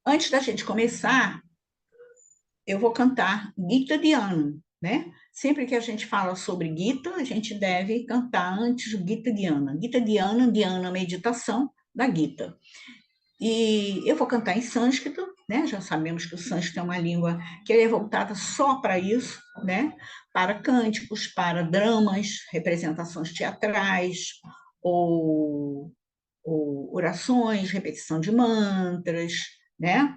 Antes da gente começar, eu vou cantar Gita Dhyana, né? Sempre que a gente fala sobre Gita, a gente deve cantar antes o Gita Dhyana. Gita Dhyana, Dhyana, meditação da Gita. E eu vou cantar em sânscrito, né? Já sabemos que o sânscrito é uma língua que é voltada só para isso, né? Para cânticos, para dramas, representações teatrais, ou, ou orações, repetição de mantras, né?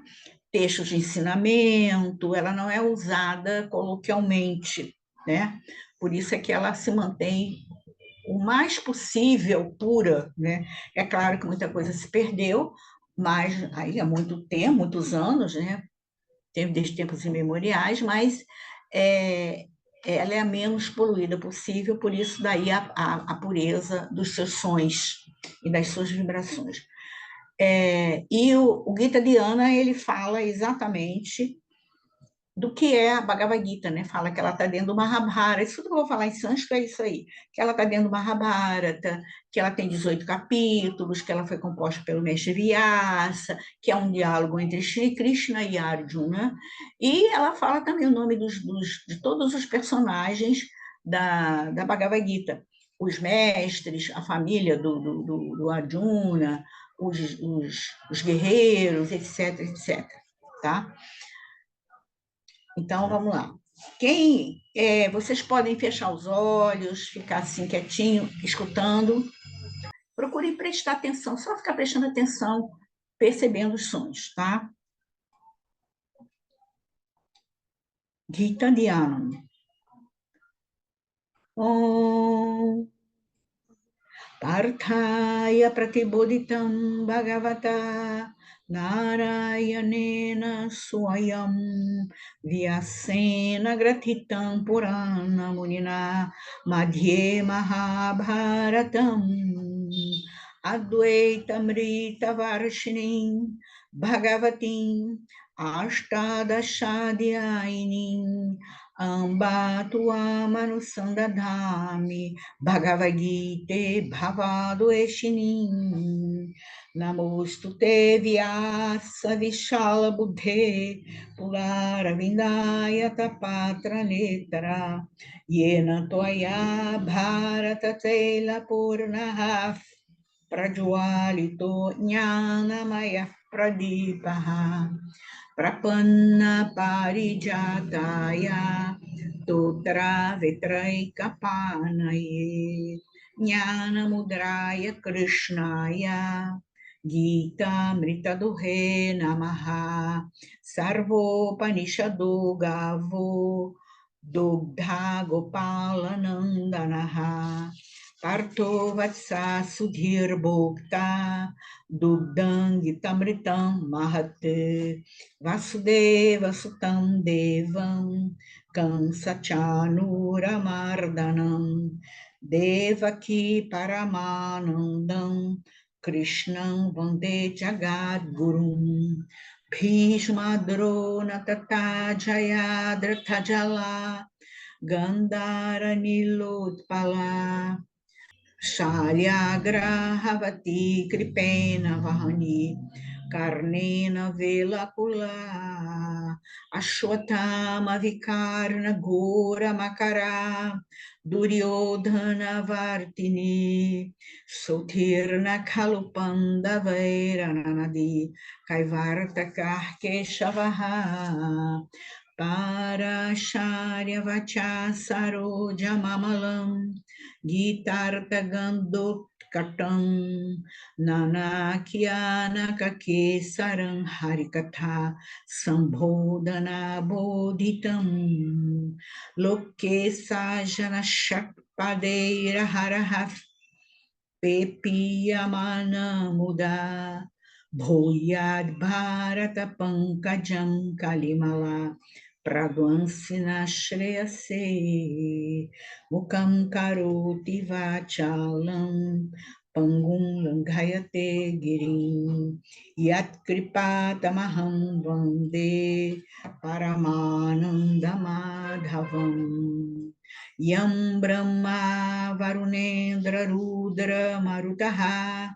Textos de ensinamento, ela não é usada coloquialmente, né? Por isso é que ela se mantém o mais possível pura, né? É claro que muita coisa se perdeu, mas aí há muito tempo, muitos anos, né? Desde tempos imemoriais, mas é, ela é a menos poluída possível, por isso daí a pureza dos seus sons e das suas vibrações. E o Gita Dhyana, ele fala exatamente do que é a Bhagavad Gita, né? Fala que ela está dentro do Mahabharata. Isso tudo que eu vou falar em sânscrito é isso aí. Que ela está dentro do Mahabharata, que ela tem 18 capítulos, que ela foi composta pelo mestre Vyasa, que é um diálogo entre Shri Krishna e Arjuna. E ela fala também o nome de todos os personagens da Bhagavad Gita. Os mestres, a família do Arjuna, os guerreiros, etc, etc. Tá? Então, vamos lá. Vocês podem fechar os olhos, ficar assim quietinho, escutando. Procurem prestar atenção, só ficar prestando atenção, percebendo os sons, tá? Gita Dhyana. Om Parthaya Pratibodhitam Bhagavata Narayanena Swayam Vyasena Gratitam Purana Munina Madhye Mahabharatam Advaitamrita Varshinim Bhagavatim Ashtadashadhyainim Amba Tua Manusandadhami Bhagavad Gita Bhavado Eshinim Namostute Vyasa Vishala Buddhe Pulara Vindaya Tapatra Netra Yena Toya Bharata Tela Purnaha Prajwalito Jnanamaya Pradipaha Prapanna Parijataya Totra Vitraikapanaye Jnana Mudraya Krishnaya Gita Mritaduhe Namaha Sarvopanishado Gavo Dogdha Gopalanandanaha Parto Vatsa Sudhir Bhokta Dugdang Tamritam Mahate Vasudeva Sutam Devam Kansachanura Mardanam Devaki Paramanandam Krishnam Vande Jagat Gurum Bhishma Drona Tata Jayadratha Jala Gandhara Nilotpala Shalyagrahavati Kripena Vahani Karnena Velakula Ashwatthama Vikarna Gora Makara Duryodhana Vartini Sotirna Kalupanda Vairanadi Kaivarta Karkeshavaha Parasharya Vacha Saroja Mamalam Gitarta Gandot Katam Nanakyana Kakesaram Harikatha Sambodhana Bodhitam Loke Sajana Shakpadeira Haraha Pepiyamana Muda Bhoyad Bharata Pankajam Kalimala Pragwansina Shreyase Mukam Karoti Vachalam Pangum Langhayate Girim Yat Kripatamaham Vande Paramananda Madhavam Yam Brahma Varunendra Rudra Marutaha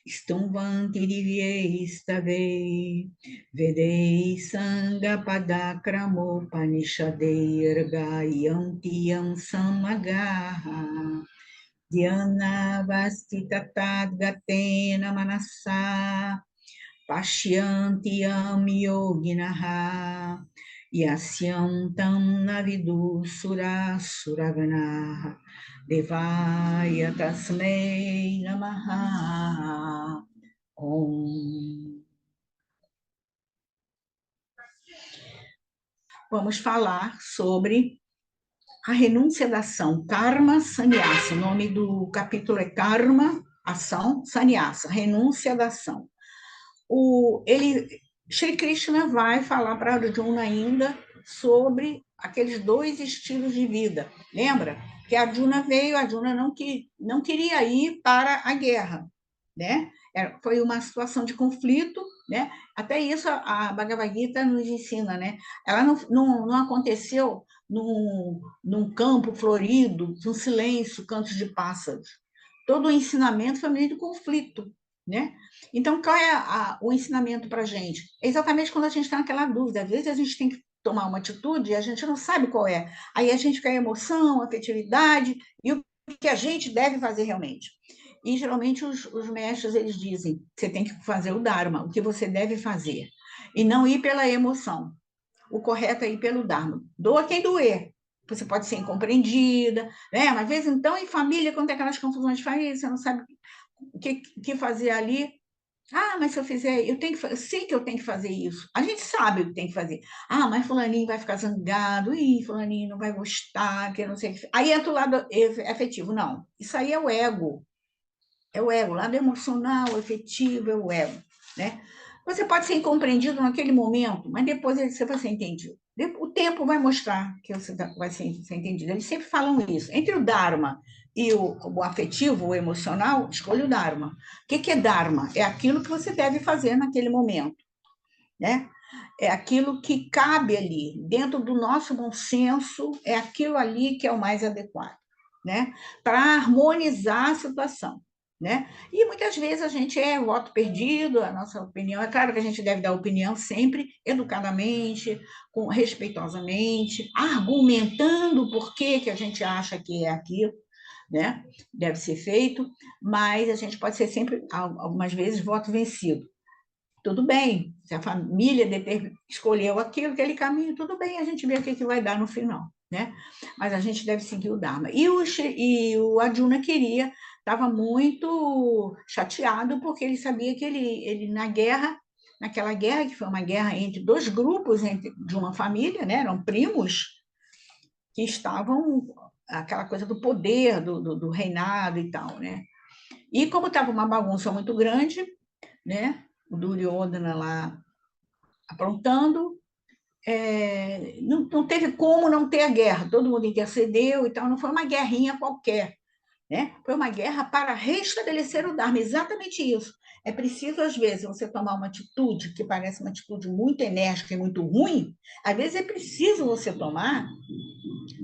Stumvanti divyestave Vedei Sangha Padakramo Panishadei Gayanti Yam Samagaha Dhyana Vastitatat Gatena Manasa Pashyanti Yam Yoginaha Yasyantam Navidu Sura Suraganaha Devaya Tasmei Namaha Om. Vamos falar sobre a renúncia da ação, Karma Sannyasa. O nome do capítulo é Karma, Ação, Sannyasa, renúncia da ação. Shri Krishna vai falar para Arjuna ainda sobre aqueles dois estilos de vida. Lembra? Que Arjuna veio, Arjuna não queria ir para a guerra, né? Foi uma situação de conflito, né? Até isso a Bhagavad Gita nos ensina, né? Ela não aconteceu num campo florido, num silêncio, cantos de pássaros. Todo o ensinamento foi meio de conflito, né? Então, qual é o ensinamento para a gente? É exatamente quando a gente está naquela dúvida. Às vezes a gente tem que tomar uma atitude e a gente não sabe qual é. Aí a gente fica a emoção, a afetividade e o que a gente deve fazer realmente. E geralmente os mestres eles dizem que você tem que fazer o Dharma, o que você deve fazer, e não ir pela emoção. O correto é ir pelo Dharma. Doa quem doer. Você pode ser incompreendida, né? Às vezes, então, em família, quando tem aquelas confusões de família, você não sabe o que fazer ali. Ah, mas se eu fizer, eu sei que eu tenho que fazer isso. A gente sabe o que tem que fazer. Ah, mas fulaninho vai ficar zangado, ih, fulaninho não vai gostar, que eu não sei o que. Aí entra o lado afetivo. Não, isso aí é o ego. É o ego, o lado emocional, afetivo, é o ego, né? Você pode ser incompreendido naquele momento, mas depois você vai ser entendido. O tempo vai mostrar que você vai ser entendido. Eles sempre falam isso. Entre o Dharma e o afetivo, o emocional, escolha o Dharma. O que é Dharma? É aquilo que você deve fazer naquele momento, né? É aquilo que cabe ali, dentro do nosso bom senso, é aquilo ali que é o mais adequado, né? Para harmonizar a situação. Né? E muitas vezes a gente é voto perdido, a nossa opinião, é claro que a gente deve dar opinião sempre educadamente, respeitosamente, argumentando por que a gente acha que é aquilo, né? Deve ser feito, mas a gente pode ser sempre, algumas vezes, voto vencido. Tudo bem, se a família escolheu aquele caminho, tudo bem, a gente vê o que vai dar no final, né? Mas a gente deve seguir o Dharma. E o Arjuna estava muito chateado, porque ele sabia que ele na guerra, naquela guerra, que foi uma guerra entre dois grupos de uma família, né? Eram primos, que estavam, aquela coisa do poder, do reinado e tal, né? E como estava uma bagunça muito grande, né? O Duryodhana lá aprontando, não teve como não ter a guerra, todo mundo intercedeu e tal, não foi uma guerrinha qualquer, né? Foi uma guerra para restabelecer o Dharma, exatamente isso. É preciso, às vezes, você tomar uma atitude que parece uma atitude muito enérgica e muito ruim, às vezes é preciso você tomar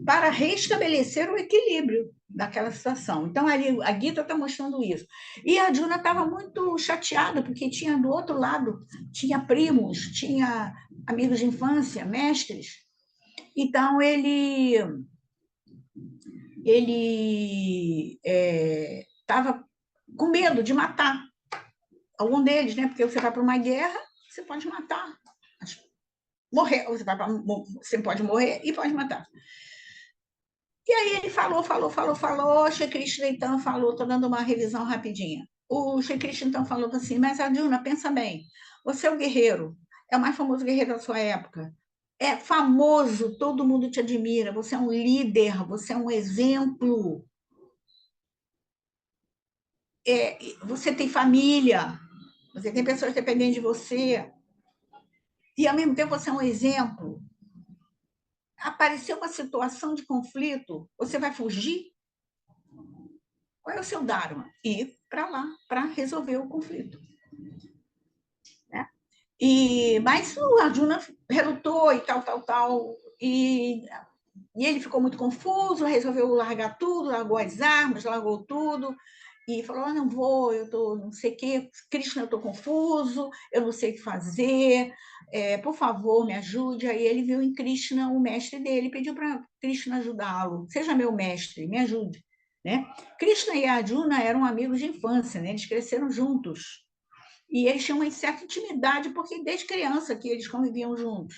para restabelecer o equilíbrio daquela situação. Então, ali, a Gita está mostrando isso. E a Arjuna estava muito chateada, porque tinha do outro lado, tinha primos, tinha amigos de infância, mestres. Então, ele estava com medo de matar algum deles, né? Porque você vai para uma guerra, você pode matar, morrer, você pode morrer e pode matar. E aí ele falou, Shri Krishna então falou, estou dando uma revisão rapidinha. O Shri Krishna então falou assim, mas Arjuna, pensa bem, você é o guerreiro, é o mais famoso guerreiro da sua época, é famoso, todo mundo te admira, você é um líder, você é um exemplo, você tem família, você tem pessoas dependendo de você, e ao mesmo tempo você é um exemplo. Apareceu uma situação de conflito, você vai fugir? Qual é o seu Dharma? Ir para lá, para resolver o conflito. Né? Mas o Arjuna relutou e tal. E ele ficou muito confuso, resolveu largar tudo, largou as armas, largou tudo. e falou, ah, não vou, eu tô não sei o quê, Krishna, eu estou confuso, eu não sei o que fazer, por favor, me ajude. Aí ele viu em Krishna o mestre dele, pediu para Krishna ajudá-lo, seja meu mestre, me ajude. Né? Krishna e Arjuna eram amigos de infância, né? Eles cresceram juntos. E eles tinham uma certa intimidade, porque desde criança que eles conviviam juntos.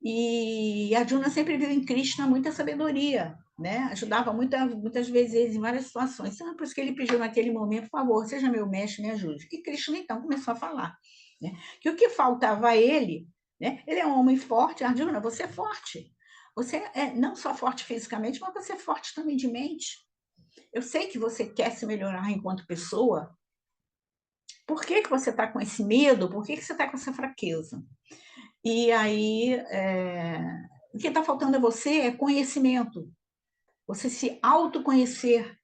E a Juna sempre viu em Krishna muita sabedoria, né? Ajudava muitas vezes em várias situações. Então, é por isso que ele pediu naquele momento, por favor, seja meu mestre, me ajude. E Krishna, então, começou a falar, né? Que o que faltava a ele, né? Ele é um homem forte, Arjuna, você é forte. Você é não só forte fisicamente, mas você é forte também de mente. Eu sei que você quer se melhorar enquanto pessoa. Por que, que você está com esse medo? Por que, que você está com essa fraqueza? E aí, o que está faltando a você é conhecimento. Você se autoconhecer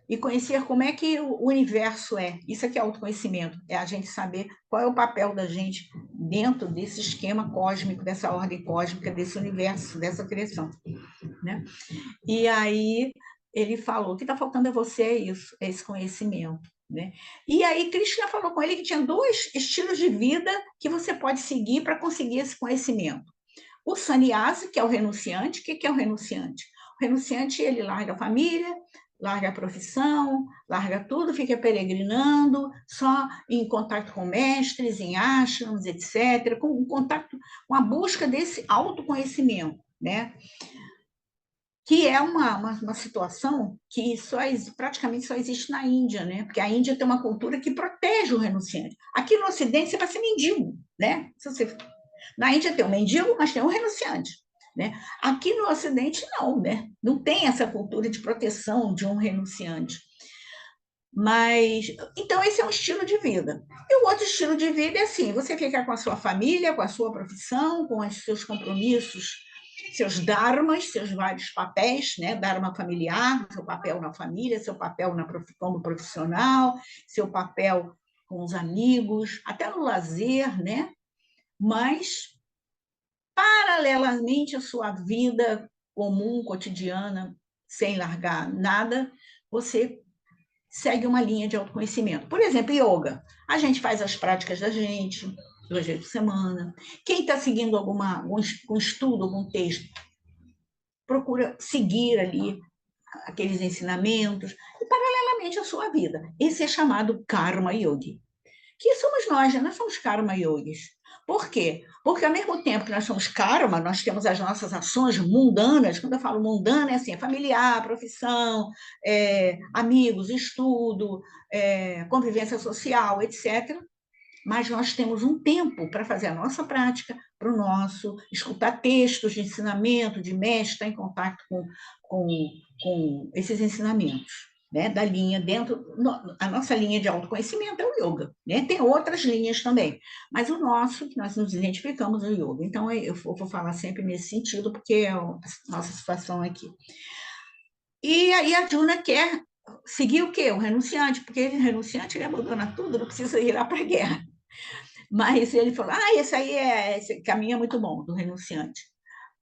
e conhecer como é que o universo é. Isso aqui é autoconhecimento. É a gente saber qual é o papel da gente dentro desse esquema cósmico, dessa ordem cósmica, desse universo, dessa criação. Né? E aí ele falou: o que está faltando a você é isso, é esse conhecimento. Né? E aí Krishna falou com ele que tinha dois estilos de vida que você pode seguir para conseguir esse conhecimento. O sannyasi, que é o renunciante. O que é o renunciante? O renunciante, ele larga a família, larga a profissão, larga tudo, fica peregrinando, só em contato com mestres, em ashrams, etc., com contato, com a busca desse autoconhecimento, né? Que é uma situação que praticamente só existe na Índia, né? Porque a Índia tem uma cultura que protege o renunciante. Aqui no Ocidente você vai ser mendigo, né? Na Índia tem um mendigo, mas tem um renunciante. Né? Aqui no Ocidente, não, né? Não tem essa cultura de proteção de um renunciante. Mas, então, esse é um estilo de vida. E o outro estilo de vida é assim: você ficar com a sua família, com a sua profissão, com os seus compromissos, seus dharmas, seus vários papéis, né? Dharma familiar, seu papel na família, seu papel como profissional, seu papel com os amigos, até no lazer, né? Mas, paralelamente à sua vida comum, cotidiana, sem largar nada, você segue uma linha de autoconhecimento. Por exemplo, yoga. A gente faz as práticas da gente, 2 vezes por semana. Quem está seguindo algum estudo, algum texto, procura seguir ali aqueles ensinamentos, e paralelamente à sua vida. Esse é chamado Karma Yogi. Que somos nós, né? Nós somos Karma Yogis. Por quê? Porque ao mesmo tempo que nós somos karma, nós temos as nossas ações mundanas. Quando eu falo mundana, é assim, é familiar, profissão, amigos, estudo, convivência social, etc. Mas nós temos um tempo para fazer a nossa prática, para o nosso, escutar textos de ensinamento, de mestre, estar em contato com, com esses ensinamentos. Né, da linha dentro, a nossa linha de autoconhecimento é o yoga, né? Tem outras linhas também, mas o nosso, que nós nos identificamos, é o yoga. Então, eu vou falar sempre nesse sentido, porque é a nossa situação aqui. E aí a Juna quer seguir o quê? O renunciante, porque ele renunciante, ele abandona tudo, não precisa ir lá para a guerra. Mas ele falou, esse caminho é muito bom, do renunciante.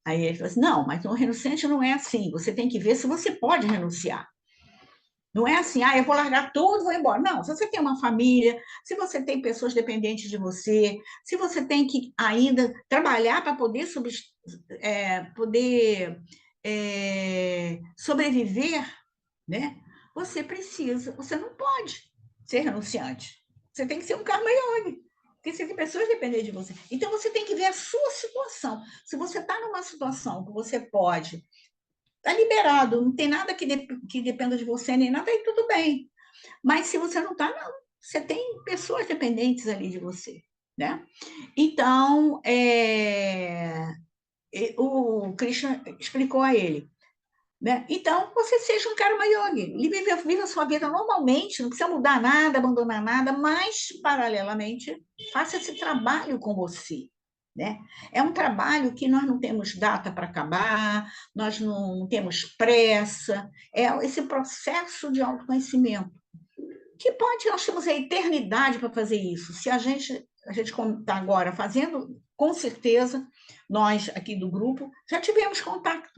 Aí ele falou assim, não, mas o renunciante não é assim, você tem que ver se você pode renunciar. Não é assim, eu vou largar tudo, vou embora. Não, se você tem uma família, se você tem pessoas dependentes de você, se você tem que ainda trabalhar para poder, sobreviver, né? Você não pode ser renunciante. Você tem que ser um karma yogi, porque você tem pessoas dependentes de você. Então, você tem que ver a sua situação. Se você está numa situação que você pode, está liberado, não tem nada que dependa de você, nem nada, aí tudo bem. Mas se você não está, não. Você tem pessoas dependentes ali de você, né? Então, o Krishna explicou a ele, né? Então, você seja um karma yogi, viva a sua vida normalmente, não precisa mudar nada, abandonar nada, mas, paralelamente, faça esse trabalho com você. Né? É um trabalho que nós não temos data para acabar, nós não temos pressa, é esse processo de autoconhecimento. Nós temos a eternidade para fazer isso. Se a gente está agora fazendo, com certeza, nós aqui do grupo já tivemos contato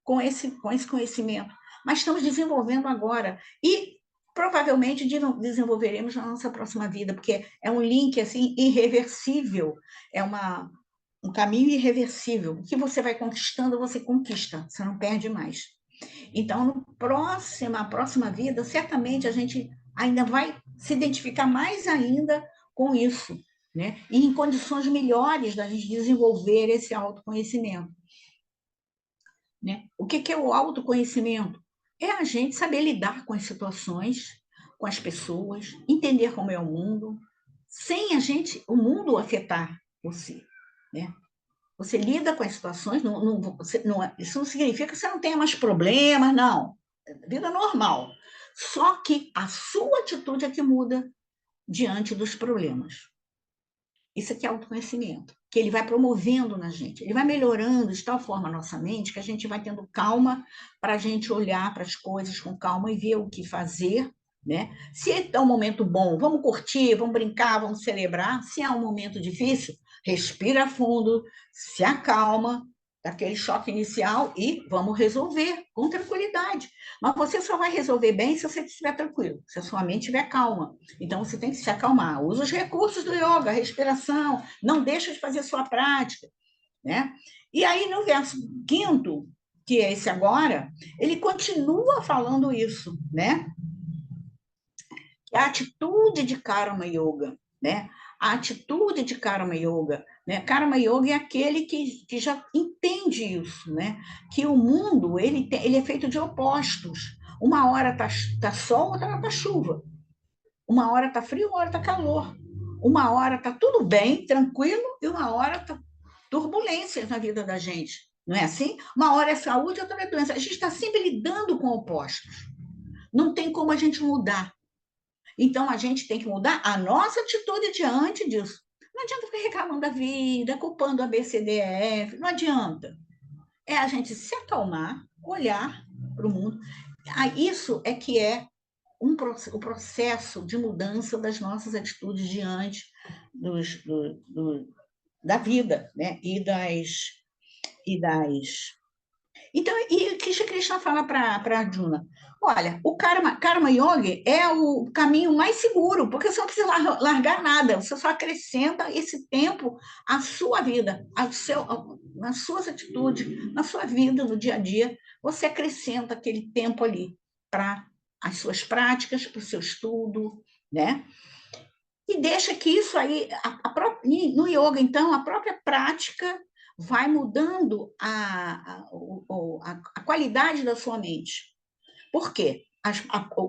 com esse conhecimento, mas estamos desenvolvendo agora. E provavelmente desenvolveremos na nossa próxima vida, porque é um link assim irreversível, é um caminho irreversível. O que você vai conquistando, você conquista, você não perde mais. Então, na próxima vida, certamente a gente ainda vai se identificar mais ainda com isso, né? E em condições melhores da gente desenvolver esse autoconhecimento, né? O que é o autoconhecimento? É a gente saber lidar com as situações, com as pessoas, entender como é o mundo, sem o mundo afetar você, né? Você lida com as situações, isso não significa que você não tenha mais problemas, não. É vida normal. Só que a sua atitude é que muda diante dos problemas. Isso aqui é autoconhecimento, que ele vai promovendo na gente, ele vai melhorando de tal forma a nossa mente que a gente vai tendo calma para a gente olhar para as coisas com calma e ver o que fazer, né? Se é um momento bom, vamos curtir, vamos brincar, vamos celebrar. Se é um momento difícil, respira fundo, se acalma daquele choque inicial e vamos resolver com tranquilidade. Mas você só vai resolver bem se você estiver tranquilo, se a sua mente estiver calma. Então, você tem que se acalmar. Usa os recursos do yoga, respiração, não deixa de fazer a sua prática, né? E aí, no verso quinto, que é esse agora, ele continua falando isso, né? A atitude de Karma Yoga, né? A atitude de Karma Yoga, né? Karma Yoga é aquele que já entende isso, né? Que o mundo ele é feito de opostos. Uma hora tá sol, outra hora tá chuva. Uma hora tá frio, uma hora tá calor. Uma hora tá tudo bem, tranquilo, e uma hora tá turbulências na vida da gente. Não é assim? Uma hora é saúde, outra é doença. A gente está sempre lidando com opostos. Não tem como a gente mudar. Então, a gente tem que mudar a nossa atitude diante disso. Não adianta ficar reclamando da vida, culpando a BCDF, não adianta. É a gente se acalmar, olhar para o mundo. Isso é que é o processo de mudança das nossas atitudes diante da vida, né? E das então, e o que Shri Krishna fala para Arjuna? Olha, o karma Yoga é o caminho mais seguro, porque você não precisa largar nada, você só acrescenta esse tempo à sua vida, nas suas atitudes, na sua vida, no dia a dia, você acrescenta aquele tempo ali para as suas práticas, para o seu estudo, né? E deixa que isso aí, no yoga, então, a própria prática vai mudando a qualidade da sua mente. Por quê?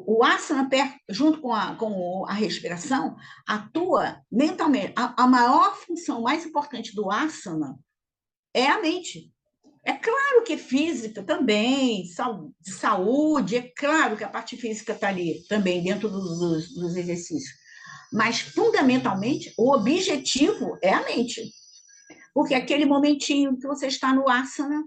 O asana, junto com a respiração, atua mentalmente. A maior função mais importante do asana é a mente. É claro que física também, de saúde, é claro que a parte física está ali também, dentro dos exercícios. Mas, fundamentalmente, o objetivo é a mente. Porque aquele momentinho que você está no asana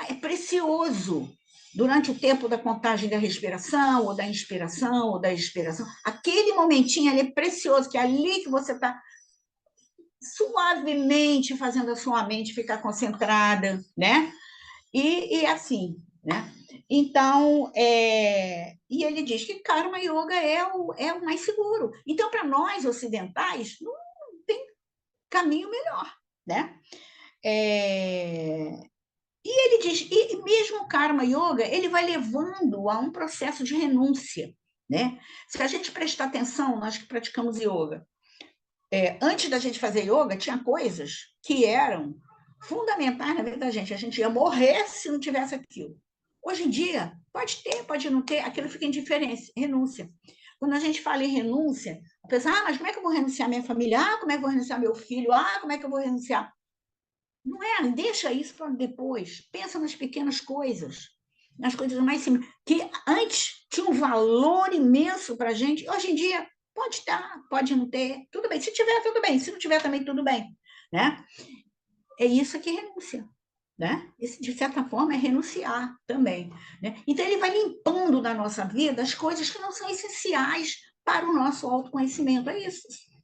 é precioso. Durante o tempo da contagem da respiração, ou da inspiração, ou da expiração, aquele momentinho ali é precioso, que é ali que você está suavemente fazendo a sua mente ficar concentrada, né? E assim, né? Então, e ele diz que Karma Yoga é o mais seguro. Então, para nós ocidentais, não tem caminho melhor, né? É, e ele diz, e mesmo o Karma Yoga, ele vai levando a um processo de renúncia, né? Se a gente prestar atenção, nós que praticamos yoga, antes da gente fazer yoga, tinha coisas que eram fundamentais na vida da gente. A gente ia morrer se não tivesse aquilo. Hoje em dia, pode ter, pode não ter, aquilo fica em diferença, renúncia. Quando a gente fala em renúncia, a pessoa, mas como é que eu vou renunciar à minha família? Como é que eu vou renunciar ao meu filho? Como é que eu vou renunciar? Não é, deixa isso para depois. Pensa nas pequenas coisas, nas coisas mais simples, que antes tinham um valor imenso para a gente. Hoje em dia, pode estar, pode não ter, tudo bem. Se tiver, tudo bem. Se não tiver, também tudo bem. Né? É isso que é renúncia. Né? Isso, de certa forma, é renunciar também. Né? Então, ele vai limpando da nossa vida as coisas que não são essenciais para o nosso autoconhecimento. É isso,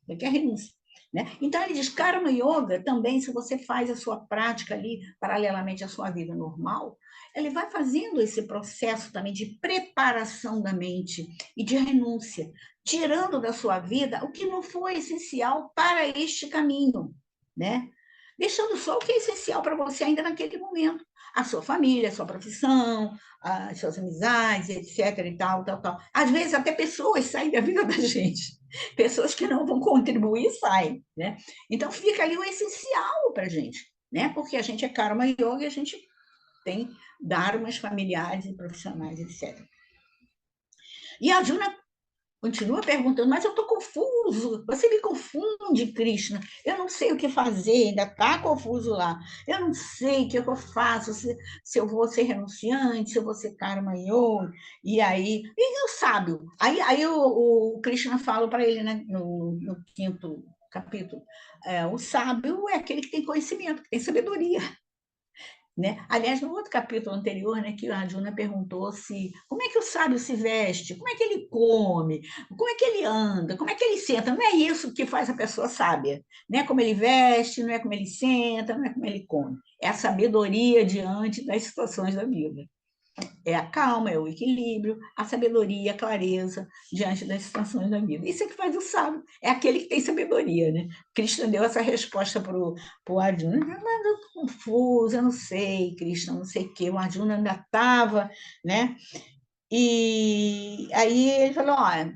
é que é renúncia. Né? Então, ele diz, Karma Yoga também, se você faz a sua prática ali, paralelamente à sua vida normal, ele vai fazendo esse processo também de preparação da mente e de renúncia, tirando da sua vida o que não foi essencial para este caminho, né? Deixando só o que é essencial para você ainda naquele momento. A sua família, a sua profissão, as suas amizades, etc. e tal, tal, tal. Às vezes até pessoas saem da vida da gente. Pessoas que não vão contribuir saem, né? Então fica ali o essencial para a gente, né? Porque a gente é karma yoga e a gente tem dharmas familiares e profissionais, etc. E a Juna continua perguntando, mas eu estou confuso, você me confunde, Krishna, eu não sei o que fazer, ainda está confuso lá, eu não sei o que eu faço, se eu vou ser renunciante, se eu vou ser karma yoga, e o sábio, aí o Krishna fala para ele, né, no quinto capítulo, o sábio é aquele que tem conhecimento, que tem sabedoria, né? Aliás, no outro capítulo anterior, né, que a Arjuna perguntou se como é que o sábio se veste, como é que ele come, como é que ele anda, como é que ele senta. Não é isso que faz a pessoa sábia. Não é como ele veste, não é como ele senta, não é como ele come. É a sabedoria diante das situações da vida. É a calma, é o equilíbrio, a sabedoria, a clareza diante das situações da vida. Isso é que faz o sábio, é aquele que tem sabedoria, né? Krishna deu essa resposta para o Arjuna, mas eu estou confuso, eu não sei, Krishna, não sei o quê. O Arjuna ainda estava, né? E aí ele falou, olha,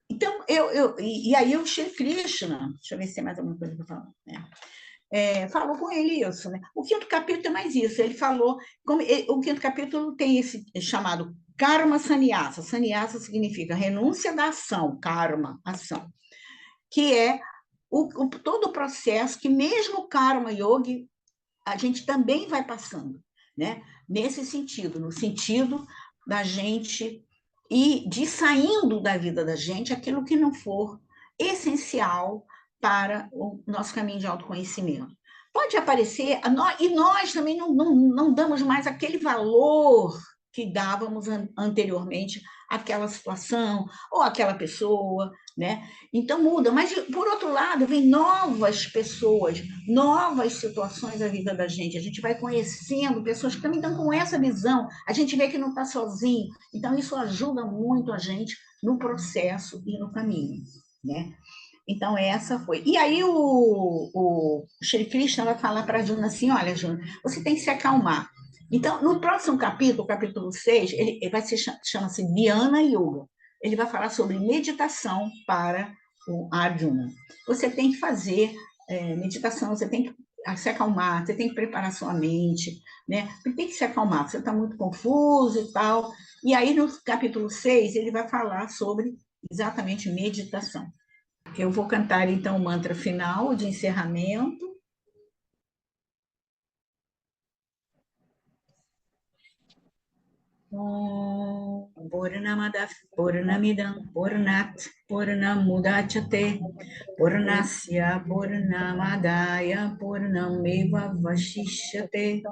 então, e aí o Shri Krishna, deixa eu ver se tem mais alguma coisa para falar, né? Falou com ele isso, né? O quinto capítulo é mais isso. Ele falou, o quinto capítulo tem esse chamado karma sannyasa. Sannyasa significa renúncia da ação, karma, ação, que é todo o processo que mesmo o karma yogi a gente também vai passando, né? Nesse sentido, no sentido da gente ir de saindo da vida da gente aquilo que não for essencial para o nosso caminho de autoconhecimento. Pode aparecer, e nós também não damos mais aquele valor que dávamos anteriormente àquela situação ou àquela pessoa, né? Então muda, mas por outro lado, vem novas pessoas, novas situações da vida da gente. A gente vai conhecendo pessoas que também estão com essa visão. A gente vê que não está sozinho. Então, isso ajuda muito a gente no processo e no caminho, né? Então, essa foi. E aí, o Shri Krishna vai falar para a Juna assim: olha, Juna, você tem que se acalmar. Então, no próximo capítulo, capítulo 6, ele vai chama-se Dhyana Yoga. Ele vai falar sobre meditação para o Arjuna. Você tem que fazer meditação, você tem que se acalmar, você tem que preparar sua mente, né? Você tem que se acalmar, você está muito confuso e tal. E aí, no capítulo 6, ele vai falar sobre exatamente meditação. Eu vou cantar então o mantra final de encerramento. Purnamada Purnamidam Purnat Purnamudachate Purnasya Purnamadaya Purnameva Vashishyate.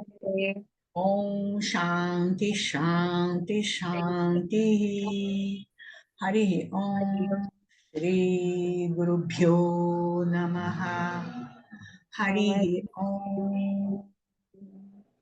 Om Shanti Shanti Shanti. Hari Om Shri Guru Pyo Namaha. Hari Om.